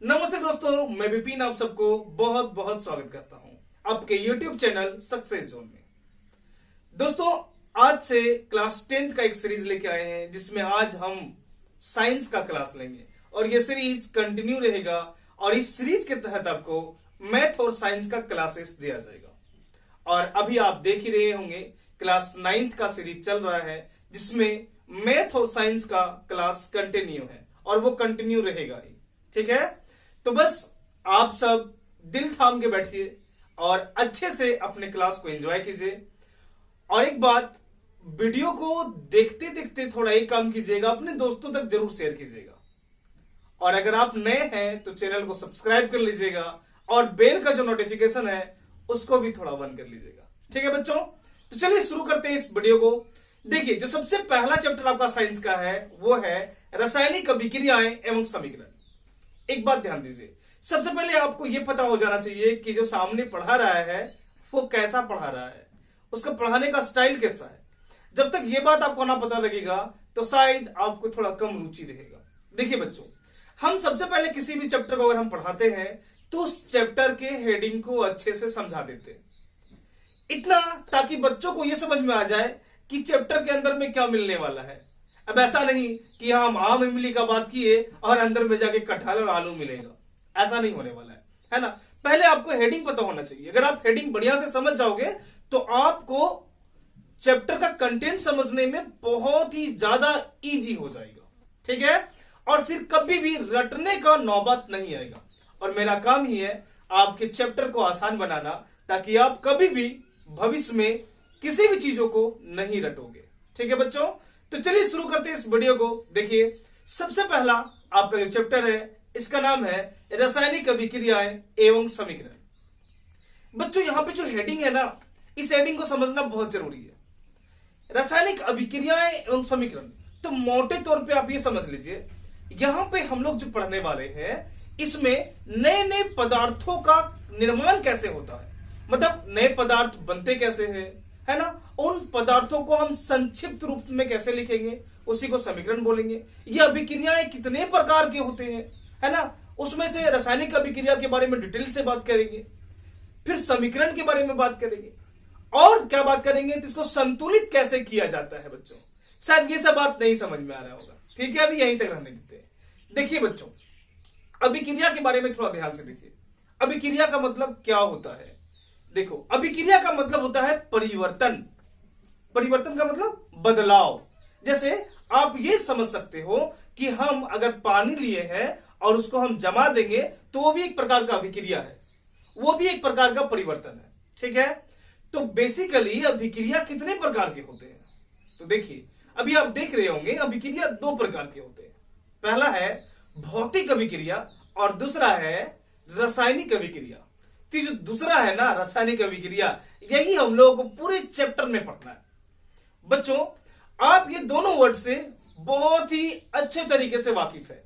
नमस्ते दोस्तों, मैं विपिन आप सबको बहुत बहुत स्वागत करता हूं आपके YouTube चैनल सक्सेस जोन में। दोस्तों, आज से क्लास 10th का एक सीरीज लेके आए हैं जिसमें आज हम साइंस का क्लास लेंगे और ये सीरीज कंटिन्यू रहेगा और इस सीरीज के तहत आपको मैथ और साइंस का क्लासेस दिया जाएगा। और अभी आप देख ही रहे होंगे क्लास 9th का सीरीज चल रहा है जिसमें मैथ और साइंस का क्लास कंटिन्यू है और वो कंटिन्यू रहेगा ही। ठीक है, तो बस आप सब दिल थाम के बैठिए और अच्छे से अपने क्लास को एंजॉय कीजिए। और एक बात, वीडियो को देखते देखते थोड़ा एक काम कीजिएगा, अपने दोस्तों तक जरूर शेयर कीजिएगा। और अगर आप नए हैं तो चैनल को सब्सक्राइब कर लीजिएगा और बेल का जो नोटिफिकेशन है उसको भी थोड़ा बंद कर लीजिएगा। ठीक है बच्चों, तो चलिए शुरू करते हैं इस वीडियो को। देखिए, जो सबसे पहला चैप्टर आपका साइंस का है वो है रासायनिक अभिक्रियाएं एवं समीकरण। एक बात ध्यान दीजिए, सबसे पहले आपको यह पता हो जाना चाहिए कि जो सामने पढ़ा रहा है वो कैसा पढ़ा रहा है, उसका पढ़ाने का स्टाइल कैसा है। जब तक ये बात आपको ना पता लगेगा तो शायद आपको थोड़ा कम रुचि रहेगा। देखिए बच्चों, हम सबसे पहले किसी भी चैप्टर को अगर हम पढ़ाते हैं तो उस चैप्टर के हेडिंग को अच्छे से समझा देते हैं, इतना ताकि बच्चों को यह समझ में आ जाए कि चैप्टर के अंदर में क्या मिलने वाला है। अब ऐसा नहीं कि हम आम इमली का बात किए और अंदर में जाके कटहल और आलू मिलेगा, ऐसा नहीं होने वाला है ना। पहले आपको हेडिंग पता होना चाहिए। अगर आप हेडिंग बढ़िया से समझ जाओगे तो आपको चैप्टर का कंटेंट समझने में बहुत ही ज्यादा इजी हो जाएगा। ठीक है, और फिर कभी भी रटने का नौबत नहीं आएगा। और मेरा काम ही है आपके चैप्टर को आसान बनाना ताकि आप कभी भी भविष्य में किसी भी चीजों को नहीं रटोगे। ठीक है बच्चों, तो चलिए शुरू करते हैं इस वीडियो को। देखिए, सबसे पहला आपका जो चैप्टर है इसका नाम है रासायनिक अभिक्रियाएं एवं समीकरण। बच्चों, यहां पे जो हेडिंग है ना, इस हेडिंग को समझना बहुत जरूरी है। रासायनिक अभिक्रियाएं एवं समीकरण, तो मोटे तौर पे आप ये समझ लीजिए, यहां पे हम लोग जो पढ़ने वाले हैं इसमें नए नए पदार्थों का निर्माण कैसे होता है, मतलब नए पदार्थ बनते कैसे हैं, है ना। उन पदार्थों को हम संक्षिप्त रूप में कैसे लिखेंगे, उसी को समीकरण बोलेंगे। ये अभिक्रियाएं कितने प्रकार के होते हैं, है ना, उसमें से रासायनिक अभिक्रिया के बारे में डिटेल से बात करेंगे, फिर समीकरण के बारे में बात करेंगे और क्या बात करेंगे, तो इसको संतुलित कैसे किया जाता है। बच्चों, शायद ये सब बात नहीं समझ में आ रहा होगा। ठीक है, अभी यहीं तक रहने देते हैं। देखिए बच्चों, अभिक्रिया के बारे में थोड़ा ध्यान से देखिए। अभिक्रिया का मतलब क्या होता है? देखो, अभिक्रिया का मतलब होता है परिवर्तन। परिवर्तन का मतलब बदलाव। जैसे आप ये समझ सकते हो कि हम अगर पानी लिए हैं और उसको हम जमा देंगे तो वो भी एक प्रकार का अभिक्रिया है, वो भी एक प्रकार का परिवर्तन है। ठीक है, तो बेसिकली अभिक्रिया कितने प्रकार के होते हैं? तो देखिए, अभी आप देख रहे होंगे अभिक्रिया दो प्रकार के होते हैं। पहला है भौतिक अभिक्रिया और दूसरा है रासायनिक अभिक्रिया। तो जो दूसरा है ना, रासायनिक अभिक्रिया, यही हम लोगों को पूरे चैप्टर में पढ़ना है। बच्चों, आप ये दोनों वर्ड से बहुत ही अच्छे तरीके से वाकिफ है।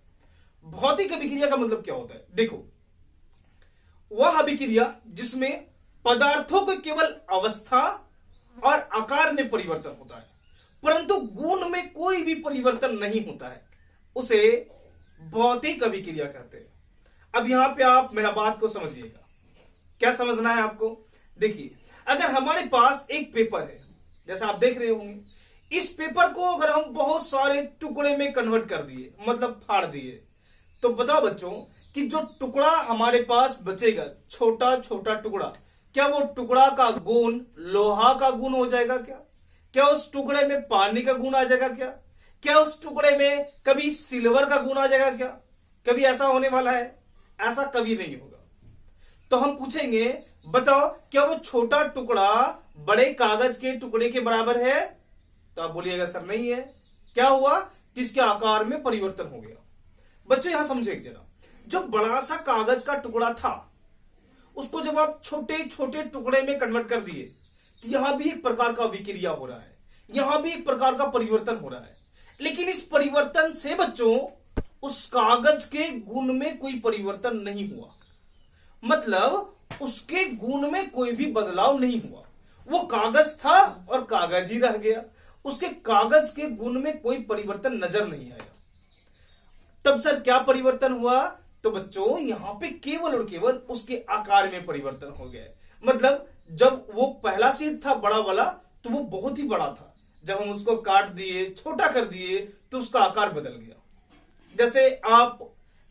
भौतिक अभिक्रिया का मतलब क्या होता है? देखो, वह अभिक्रिया जिसमें पदार्थों को केवल अवस्था और आकार में परिवर्तन होता है परंतु गुण में कोई भी परिवर्तन नहीं होता है, उसे भौतिक अभिक्रिया कहते हैं। अब यहां पे आप मेरा बात को समझिएगा, क्या समझना है आपको? देखिए, अगर हमारे पास एक पेपर है, जैसा आप देख रहे होंगे, इस पेपर को अगर हम बहुत सारे टुकड़े में कन्वर्ट कर दिए, मतलब फाड़ दिए, तो बताओ बच्चों कि जो टुकड़ा हमारे पास बचेगा, छोटा छोटा टुकड़ा, क्या वो टुकड़ा का गुण लोहा का गुण हो जाएगा? क्या उस टुकड़े में पानी का गुण आ जाएगा? क्या उस टुकड़े में कभी सिल्वर का गुण आ जाएगा? कभी ऐसा होने वाला है? ऐसा कभी नहीं होगा। तो हम पूछेंगे, बताओ क्या वो छोटा टुकड़ा बड़े कागज के टुकड़े के बराबर है? तो आप बोलिएगा सर नहीं है। क्या हुआ? जिसके आकार में परिवर्तन हो गया। बच्चों, यहां समझे जरा, जो बड़ा सा कागज का टुकड़ा था उसको जब आप छोटे छोटे टुकड़े में कन्वर्ट कर दिए तो यहां भी एक प्रकार का अभिक्रिया हो रहा है, यहां भी एक प्रकार का परिवर्तन हो रहा है। लेकिन इस परिवर्तन से बच्चों उस कागज के गुण में कोई परिवर्तन नहीं हुआ, मतलब उसके गुण में कोई भी बदलाव नहीं हुआ। वो कागज था और कागज ही रह गया, उसके कागज के गुण में कोई परिवर्तन नजर नहीं आया। तब सर क्या परिवर्तन हुआ? तो बच्चों यहाँ पे केवल और केवल उसके आकार में परिवर्तन हो गया है। मतलब जब वो पहला सीड था बड़ा वाला तो वो बहुत ही बड़ा था, जब हम उसको काट दिए, छोटा कर दिए तो उसका आकार बदल गया। जैसे आप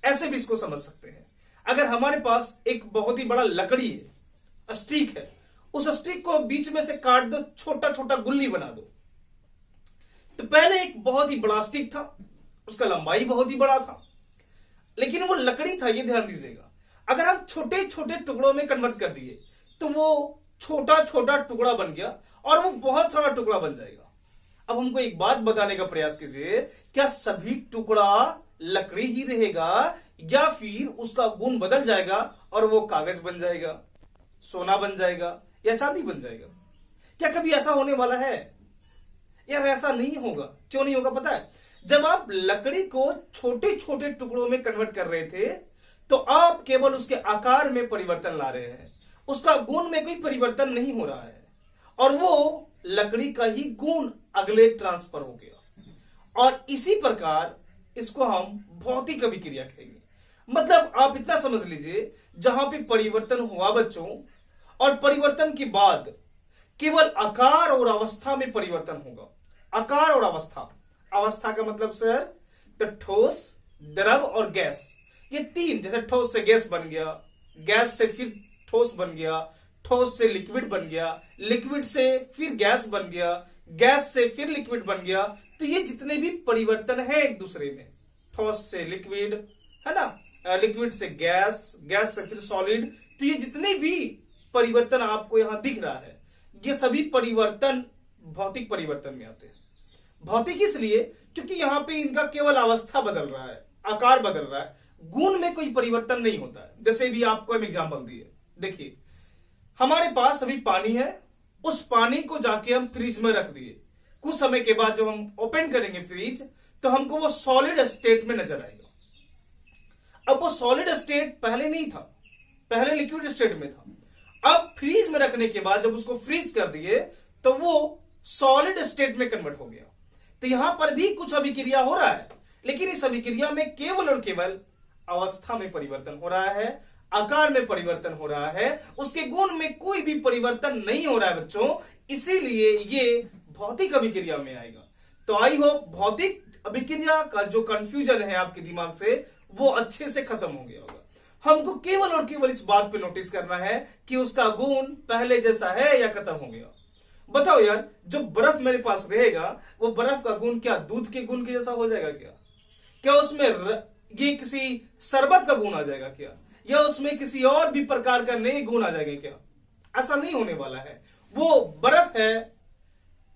ऐसे भी इसको समझ सकते हैं, अगर हमारे पास एक बहुत ही बड़ा लकड़ी है, स्टिक है, उस स्टिक को बीच में से काट दो, छोटा छोटा गुल्ली बना दो। तो पहले एक बहुत ही बड़ा स्टिक था, उसका लंबाई बहुत ही बड़ा था, लेकिन वो लकड़ी था, ये ध्यान दीजिएगा। अगर हम छोटे छोटे टुकड़ों में कन्वर्ट कर दिए तो वो छोटा छोटा टुकड़ा बन गया और वो बहुत सारा टुकड़ा बन जाएगा। अब हमको एक बात बताने का प्रयास कीजिए, क्या सभी टुकड़ा लकड़ी ही रहेगा या फिर उसका गुण बदल जाएगा और वो कागज बन जाएगा, सोना बन जाएगा या चांदी बन जाएगा? क्या कभी ऐसा होने वाला है? यार ऐसा नहीं होगा। क्यों नहीं होगा पता है? जब आप लकड़ी को छोटे छोटे टुकड़ों में कन्वर्ट कर रहे थे तो आप केवल उसके आकार में परिवर्तन ला रहे हैं, उसका गुण में कोई परिवर्तन नहीं हो रहा है, और वो लकड़ी का ही गुण अगले ट्रांसफर हो गया। और इसी प्रकार इसको हम भौतिक अभिक्रिया कहेंगे। मतलब आप इतना समझ लीजिए, जहां पे परिवर्तन हुआ बच्चों, और परिवर्तन के बाद केवल आकार और अवस्था में परिवर्तन होगा। आकार और अवस्था, अवस्था का मतलब सर तो ठोस, द्रव और गैस, ये तीन। जैसे ठोस से गैस बन गया, गैस से फिर ठोस बन गया, ठोस से लिक्विड बन गया, लिक्विड से फिर गैस बन गया, गैस से फिर लिक्विड बन गया। तो ये जितने भी परिवर्तन है एक दूसरे में, ठोस से लिक्विड, है ना, लिक्विड से गैस, गैस से फिर सॉलिड, तो ये जितने भी परिवर्तन आपको यहां दिख रहा है, ये सभी परिवर्तन भौतिक परिवर्तन में आते हैं। भौतिक इसलिए क्योंकि यहां पे इनका केवल अवस्था बदल रहा है, आकार बदल रहा है, गुण में कोई परिवर्तन नहीं होता है। जैसे भी आपको हम एग्जांपल दिए, देखिए हमारे पास अभी पानी है, उस पानी को जाके हम फ्रिज में रख दिए, कुछ समय के बाद जब हम ओपन करेंगे फ्रिज तो हमको वो सॉलिड स्टेट में नजर आएगा। अब वो सॉलिड स्टेट पहले नहीं था, पहले लिक्विड स्टेट में था। अब फ्रीज में रखने के बाद जब उसको फ्रीज कर दिए तो वो सॉलिड स्टेट में कन्वर्ट हो गया। तो यहां पर भी कुछ अभिक्रिया हो रहा है, लेकिन इस अभिक्रिया में केवल और केवल अवस्था में परिवर्तन हो रहा है, आकार में परिवर्तन हो रहा है, उसके गुण में कोई भी परिवर्तन नहीं हो रहा है बच्चों। इसीलिए ये भौतिक अभिक्रिया में आएगा। तो आई होप भौतिक अभिक्रिया का जो कंफ्यूजन है आपके दिमाग से वो अच्छे से खत्म हो गया होगा। हमको केवल और केवल इस बात पे नोटिस करना है कि उसका गुण पहले जैसा है या खत्म हो गया। बताओ यार, जो बर्फ मेरे पास रहेगा वो बर्फ का गुण क्या दूध के गुण के जैसा हो जाएगा क्या? क्या उसमें ये किसी शरबत का गुण आ जाएगा क्या? या उसमें किसी और भी प्रकार का नए गुण आ जाएंगे क्या? ऐसा नहीं होने वाला है। वो बर्फ है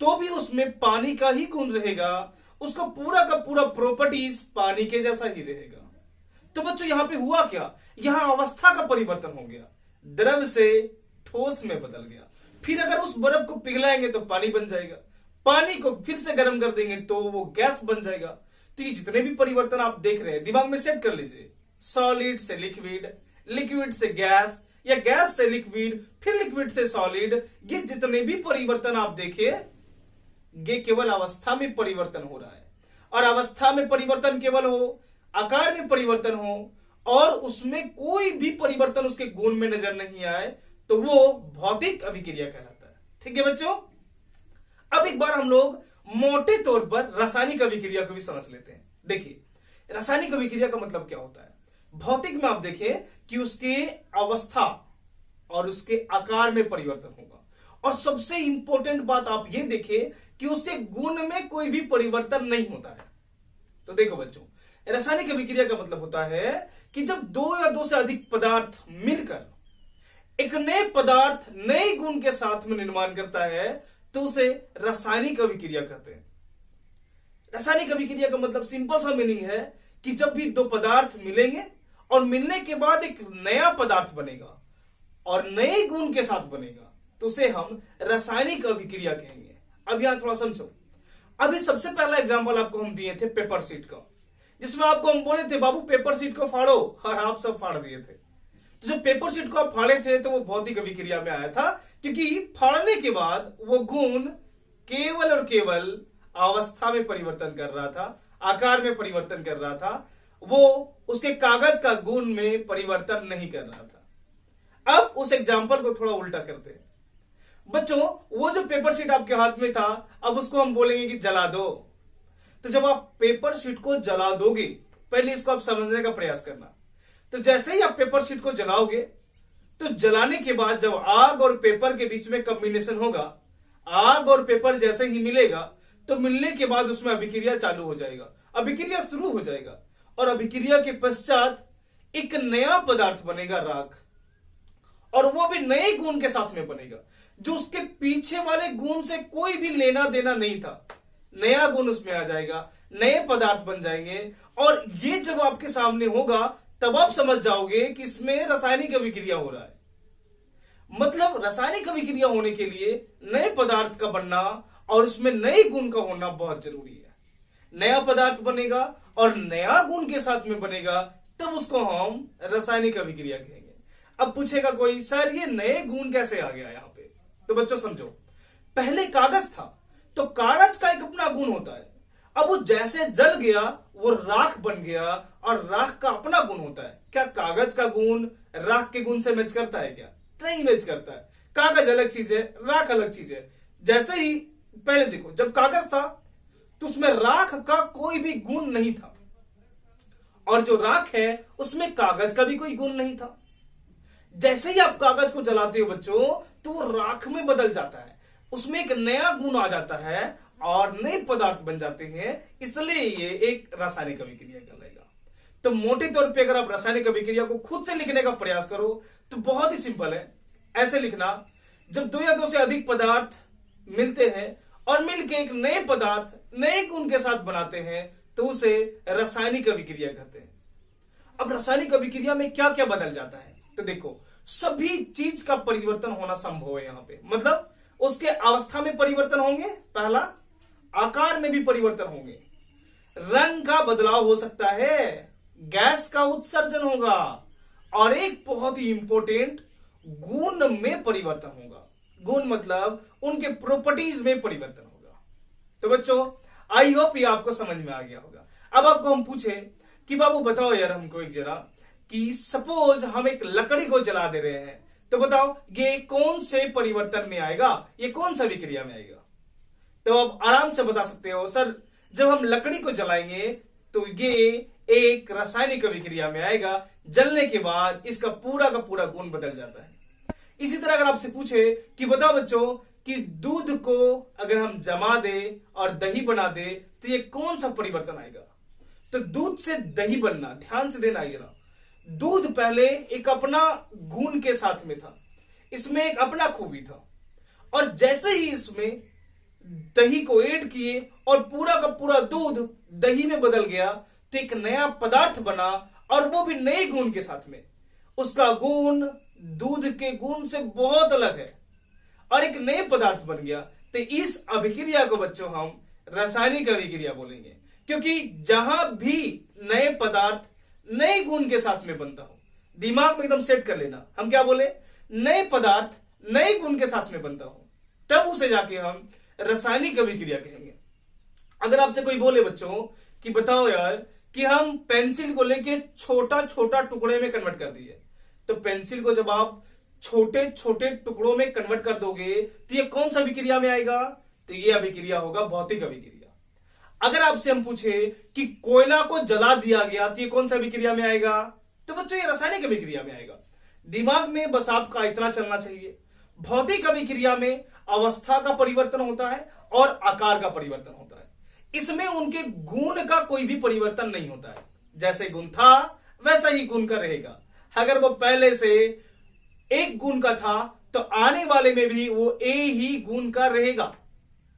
तो भी उसमें पानी का ही गुण रहेगा, उसका पूरा का पूरा प्रॉपर्टीज पानी के जैसा ही रहेगा। तो बच्चों यहां पे हुआ क्या? यहां अवस्था का परिवर्तन हो गया, द्रव से ठोस में बदल गया। फिर अगर उस बर्फ को पिघलाएंगे तो पानी बन जाएगा, पानी को फिर से गर्म कर देंगे तो वो गैस बन जाएगा। तो ये जितने भी परिवर्तन आप देख रहे हैं दिमाग में सेट कर लीजिए, सॉलिड से लिक्विड, लिक्विड से गैस, या गैस से लिक्विड, फिर लिक्विड से सॉलिड, ये जितने भी परिवर्तन आप देखिए ये केवल अवस्था में परिवर्तन हो रहा है। और अवस्था में परिवर्तन केवल हो, आकार में परिवर्तन हो और उसमें कोई भी परिवर्तन उसके गुण में नजर नहीं आए तो वो भौतिक अभिक्रिया कहलाता है। ठीक है बच्चों, अब एक बार हम लोग मोटे तौर पर रासायनिक अभिक्रिया को भी समझ लेते हैं। देखिए रासायनिक अभिक्रिया का मतलब क्या होता है। भौतिक में आप देखें कि उसके अवस्था और उसके आकार में परिवर्तन होगा, और सबसे इंपॉर्टेंट बात आप ये देखें कि उसके गुण में कोई भी परिवर्तन नहीं होता है। तो देखो बच्चों, रासायनिक अभिक्रिया का मतलब होता है कि जब दो या दो से अधिक पदार्थ मिलकर एक नए पदार्थ नए गुण के साथ में निर्माण करता है तो उसे रासायनिक अभिक्रिया कहते हैं। रासायनिक अभिक्रिया का मतलब सिंपल सा मीनिंग है कि जब भी दो पदार्थ मिलेंगे और मिलने के बाद एक नया पदार्थ बनेगा और नए गुण के साथ बनेगा तो उसे हम रासायनिक अभिक्रिया कहेंगे। अब यहां थोड़ा समझो, अभी सबसे पहला एग्जांपल आपको हम दिए थे पेपर शीट का, जिसमें आपको हम बोले थे बाबू पेपर शीट को फाड़ो, और आप सब फाड़ दिए थे। तो जब पेपर शीट को आप फाड़े थे तो वो भौतिक अभिक्रिया में आया था, क्योंकि फाड़ने के बाद वो गुण केवल और केवल अवस्था में परिवर्तन कर रहा था, आकार में परिवर्तन कर रहा था, वो उसके कागज का गुण में परिवर्तन नहीं कर रहा था। अब उस एग्जाम्पल को थोड़ा उल्टा करते हैं। बच्चों, वो जो पेपर शीट आपके हाथ में था, अब उसको हम बोलेंगे कि जला दो। तो जब आप पेपर शीट को जला दोगे, पहले इसको आप समझने का प्रयास करना। तो जैसे ही आप पेपर शीट को जलाओगे, तो जलाने के बाद जब आग और पेपर के बीच में कॉम्बिनेशन होगा, आग और पेपर जैसे ही मिलेगा, तो मिलने के बाद उसमें अभिक्रिया चालू हो जाएगा, अभिक्रिया शुरू हो जाएगा, और अभिक्रिया के पश्चात एक नया पदार्थ बनेगा, राख। और वो भी नए गुण के साथ में बनेगा, जो उसके पीछे वाले गुण से कोई भी लेना देना नहीं था। नया गुण उसमें आ जाएगा, नए पदार्थ बन जाएंगे, और ये जब आपके सामने होगा तब आप समझ जाओगे कि इसमें रासायनिक अभिक्रिया हो रहा है। मतलब रासायनिक अभिक्रिया होने के लिए नए पदार्थ का बनना और उसमें नए गुण का होना बहुत जरूरी है। नया पदार्थ बनेगा और नया गुण के साथ में बनेगा, तब उसको हम रासायनिक अभिक्रिया कहेंगे। अब पूछेगा कोई, सर ये नए गुण कैसे आ गया यहां पे? तो बच्चों समझो, पहले कागज था, तो कागज का एक अपना गुण होता है। अब वो जैसे जल गया वो राख बन गया, और राख का अपना गुण होता है। क्या कागज का गुण राख के गुण से मैच करता है? क्या नहीं मैच करता है। कागज अलग चीज है, राख अलग चीज है। जैसे ही पहले देखो, जब कागज था तो उसमें राख का कोई भी गुण नहीं था, और जो राख है उसमें कागज का भी कोई गुण नहीं था। जैसे ही आप कागज को जलाते हो बच्चों, तो वो राख में बदल जाता है, उसमें एक नया गुण आ जाता है और नए पदार्थ बन जाते हैं। इसलिए ये एक रासायनिक अभिक्रिया कहलाएगा। तो मोटे तौर पे अगर आप रासायनिक अभिक्रिया को खुद से लिखने का प्रयास करो तो बहुत ही सिंपल है। ऐसे लिखना, जब दो या दो से अधिक पदार्थ मिलते हैं और मिलकर एक नए पदार्थ नए गुण के साथ बनाते हैं, तो उसे रासायनिक अभिक्रिया कहते हैं। अब रासायनिक अभिक्रिया में क्या क्या बदल जाता है? तो देखो, सभी चीज का परिवर्तन होना संभव है यहां पे। मतलब उसके अवस्था में परिवर्तन होंगे, पहला, आकार में भी परिवर्तन होंगे, रंग का बदलाव हो सकता है, गैस का उत्सर्जन होगा, और एक बहुत ही इंपॉर्टेंट, गुण में परिवर्तन होगा। गुण मतलब उनके प्रॉपर्टीज में परिवर्तन होगा। तो बच्चों, आई होप ये आपको समझ में आ गया होगा। अब आपको हम पूछे कि बाबू बताओ यार हमको एक जरा, कि सपोज हम एक लकड़ी को जला दे रहे हैं, तो बताओ ये कौन से परिवर्तन में आएगा, ये कौन सा विक्रिया में आएगा? तो आप आराम से बता सकते हो, सर जब हम लकड़ी को जलाएंगे तो ये एक रासायनिक अभिक्रिया में आएगा, जलने के बाद इसका पूरा का पूरा गुण बदल जाता है। इसी तरह अगर आपसे पूछे कि बताओ बच्चों कि दूध को अगर हम जमा दे और दही बना दे तो ये कौन सा परिवर्तन आएगा? तो दूध से दही बनना, ध्यान से देना ये, दूध पहले एक अपना गुण के साथ में था, इसमें एक अपना खूबी था, और जैसे ही इसमें दही को ऐड किए और पूरा का पूरा दूध दही में बदल गया, तो एक नया पदार्थ बना, और वो भी नए गुण के साथ में। उसका गुण दूध के गुण से बहुत अलग है, और एक नए पदार्थ बन गया। तो इस अभिक्रिया को बच्चों हम रासायनिक अभिक्रिया बोलेंगे, क्योंकि जहां भी नए पदार्थ नए गुण के साथ में बनता हो, दिमाग में एकदम सेट कर लेना, हम क्या बोले, नए पदार्थ नए गुण के साथ में बनता हो, तब उसे जाके हम रासायनिक अभिक्रिया कहेंगे। अगर आपसे कोई बोले बच्चों कि बताओ यार कि हम पेंसिल को लेके छोटा छोटा टुकड़े में कन्वर्ट कर दिए, तो पेंसिल को जब आप छोटे छोटे टुकड़ों में कन्वर्ट कर दोगे तो ये कौन सा अभिक्रिया में आएगा? तो ये अभिक्रिया होगा भौतिक अभिक्रिया। अगर आपसे हम पूछे कि कोयला को जला दिया गया तो ये कौन सा अभिक्रिया में आएगा? तो बच्चों ये रासायनिक अभिक्रिया में आएगा। दिमाग में बस आपका इतना चलना चाहिए, भौतिक अभिक्रिया में अवस्था का परिवर्तन होता है और आकार का परिवर्तन होता है। इसमें उनके गुण का कोई भी परिवर्तन नहीं होता है, जैसे गुण था वैसा ही गुण का रहेगा। अगर वो पहले से एक गुण का था तो आने वाले में भी वो ए ही गुण का रहेगा,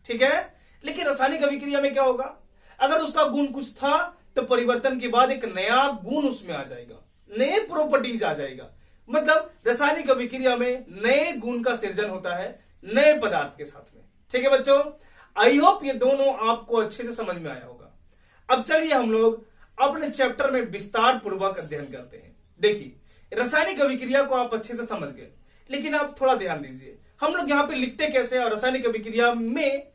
ठीक है। लेकिन रासायनिक अभिक्रिया में क्या होगा, अगर उसका गुण कुछ था तो परिवर्तन के बाद एक नया गुण उसमें आ जाएगा, नए प्रॉपर्टीज आ जाएगा। मतलब रासायनिक अभिक्रिया में नए गुण का सृजन होता है नए पदार्थ के साथ में, ठीक है बच्चों। आई होप ये दोनों आपको अच्छे से समझ में आया होगा। अब चलिए हम लोग अपने चैप्टर में विस्तार पूर्वक अध्ययन करते हैं। देखिए रासायनिक अभिक्रिया को आप अच्छे से समझ गए, लेकिन आप थोड़ा ध्यान दीजिए हम लोग यहां पे लिखते कैसे और रासायनिक अभिक्रिया में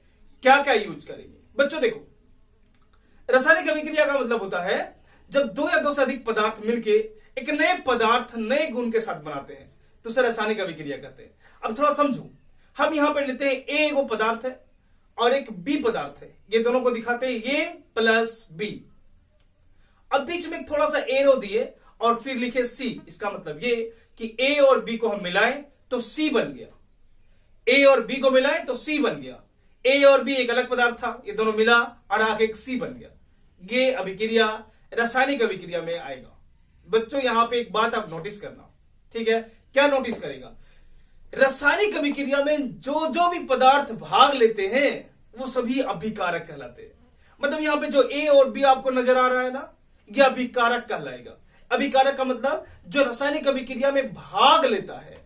क्या क्या यूज करेंगे। बच्चों देखो, रासायनिक अभिक्रिया का मतलब होता है जब दो या दो से अधिक पदार्थ मिलके एक नए पदार्थ नए गुण के साथ बनाते हैं तो उसे रासायनिक अभिक्रिया कहते हैं। अब थोड़ा समझो, हम यहां पर लेते हैं ए वो पदार्थ है और एक बी पदार्थ है, ये दोनों को दिखाते हैं ए प्लस बी। अब बीच में थोड़ा सा एरो दिए और फिर लिखे सी। इसका मतलब ये कि ए और बी को हम मिलाएं तो सी बन गया, ए और बी को मिलाएं तो सी बन गया। ए और बी एक अलग पदार्थ था, ये दोनों मिला और आगे एक सी बन गया। ये अभिक्रिया रासायनिक अभिक्रिया में आएगा। बच्चों यहां पे एक बात आप नोटिस करना, ठीक है? क्या नोटिस करेगा? रासायनिक अभिक्रिया में जो जो भी पदार्थ भाग लेते हैं वो सभी अभिकारक कहलाते हैं। मतलब यहां पे जो ए और बी आपको नजर आ रहा है ना, ये अभिकारक कहलाएगा। अभिकारक का मतलब जो रासायनिक अभिक्रिया में भाग लेता है।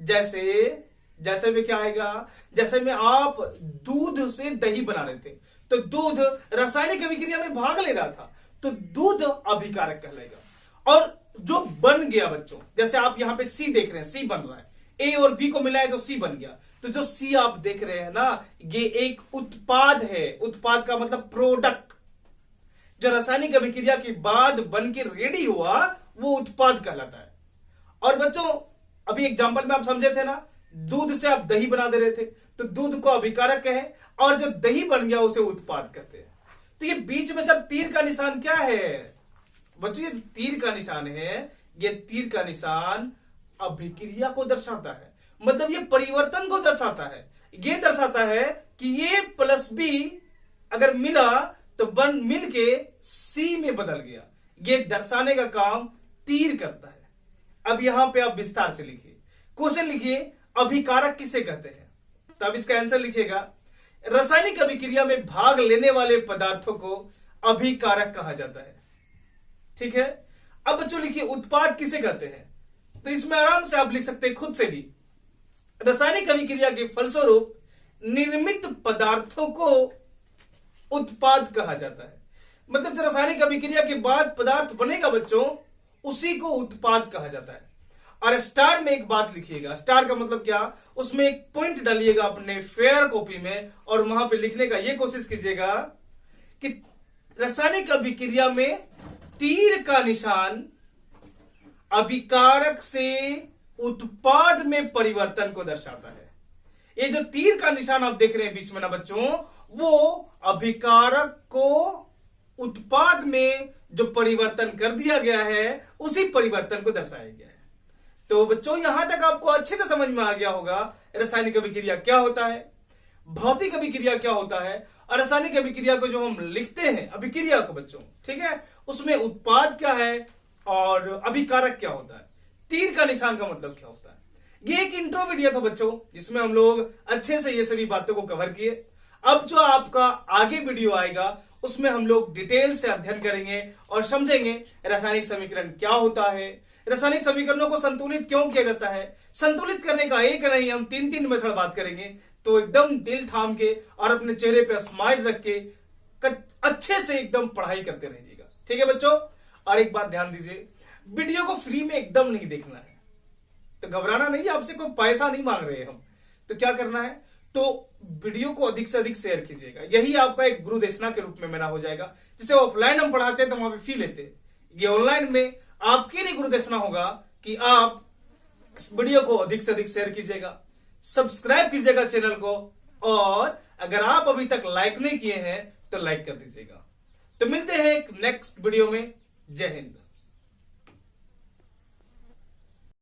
जैसे में क्या आएगा? जैसे में आप दूध से दही बना रहे थे तो दूध रासायनिक अभिक्रिया में भाग ले रहा था तो दूध अभिकारक कहलाएगा। और जो बन गया बच्चों, जैसे आप यहां पे सी देख रहे हैं, सी बन रहा है, ए और बी को मिलाए तो सी बन गया। तो जो सी आप देख रहे हैं ना, ये एक उत्पाद है। उत्पाद का मतलब प्रोडक्ट। जो रासायनिक अभिक्रिया के बाद बन के रेडी हुआ वो उत्पाद कहलाता है। और बच्चों अभी एग्जांपल में आप समझे थे ना, दूध से आप दही बना दे रहे थे तो दूध को अभिकारक कहे और जो दही बन गया उसे उत्पाद कहते हैं। तो ये बीच में सब तीर का निशान क्या है बच्चों? ये तीर का निशान है। ये तीर का निशान अभिक्रिया को दर्शाता है, मतलब ये परिवर्तन को दर्शाता है। ये दर्शाता है कि ये प्लस बी अगर मिला तो बन मिलके सी में बदल गया। ये दर्शाने का काम तीर करता है। अब यहां पे आप विस्तार से लिखिए, क्वेश्चन लिखिए, अभिकारक किसे कहते हैं? तब इसका आंसर लिखिएगा, रासायनिक अभिक्रिया में भाग लेने वाले पदार्थों को अभिकारक कहा जाता है। ठीक है? अब बच्चों लिखिए, उत्पाद किसे कहते हैं? तो इसमें आराम से आप लिख सकते हैं खुद से भी, रासायनिक अभिक्रिया के फलस्वरूप निर्मित पदार्थों को उत्पाद कहा जाता है। मतलब जो रासायनिक अभिक्रिया के बाद पदार्थ बनेगा बच्चों, उसी को उत्पाद कहा जाता है। और स्टार में एक बात लिखिएगा, स्टार का मतलब क्या? उसमें एक पॉइंट डालिएगा अपने फेयर कॉपी में और वहां पे लिखने का ये कोशिश कीजिएगा कि रासायनिक अभिक्रिया में तीर का निशान अभिकारक से उत्पाद में परिवर्तन को दर्शाता है। ये जो तीर का निशान आप देख रहे हैं बीच में ना बच्चों, वो अभिकारक को उत्पाद में जो परिवर्तन कर दिया गया है उसी परिवर्तन को दर्शाया गया है। तो बच्चों यहां तक आपको अच्छे से समझ में आ गया होगा रासायनिक अभिक्रिया क्या होता है, भौतिक अभिक्रिया क्या होता है, और रासायनिक अभिक्रिया को जो हम लिखते हैं अभिक्रिया को बच्चों, ठीक है, उसमें उत्पाद क्या है और अभिकारक क्या होता है, तीर का निशान का मतलब क्या होता है। ये एक इंट्रो वीडियो था बच्चों, जिसमें हम लोग अच्छे से ये सभी बातों को कवर किए। अब जो आपका आगे वीडियो आएगा उसमें हम लोग डिटेल से अध्ययन करेंगे और समझेंगे रासायनिक समीकरण क्या होता है, रासायनिक समीकरणों को संतुलित क्यों किया जाता है, संतुलित करने का एक नहीं हम तीन मेथड बात करेंगे। तो एकदम दिल थाम के और अपने चेहरे पे स्माइल रख के अच्छे से एकदम पढ़ाई करते रहिएगा। ठीक है बच्चों? और एक बात ध्यान दीजिए, वीडियो को फ्री में एकदम नहीं देखना है, तो घबराना नहीं, आपसे कोई पैसा नहीं मांग रहे हम। तो क्या करना है, तो वीडियो को अधिक से अधिक शेयर कीजिएगा। यही आपका एक गुरुदेशना के रूप में मेरा हो जाएगा। जिसे ऑफलाइन हम पढ़ाते हैं तो वहां पे फी लेते हैं, ये ऑनलाइन में आपके लिए गुरुदेशना होगा कि आप इस वीडियो को अधिक से अधिक शेयर कीजिएगा, सब्सक्राइब कीजिएगा चैनल को, और अगर आप अभी तक लाइक नहीं किए हैं तो लाइक कर दीजिएगा। तो मिलते हैं एक नेक्स्ट वीडियो में। जय हिंद।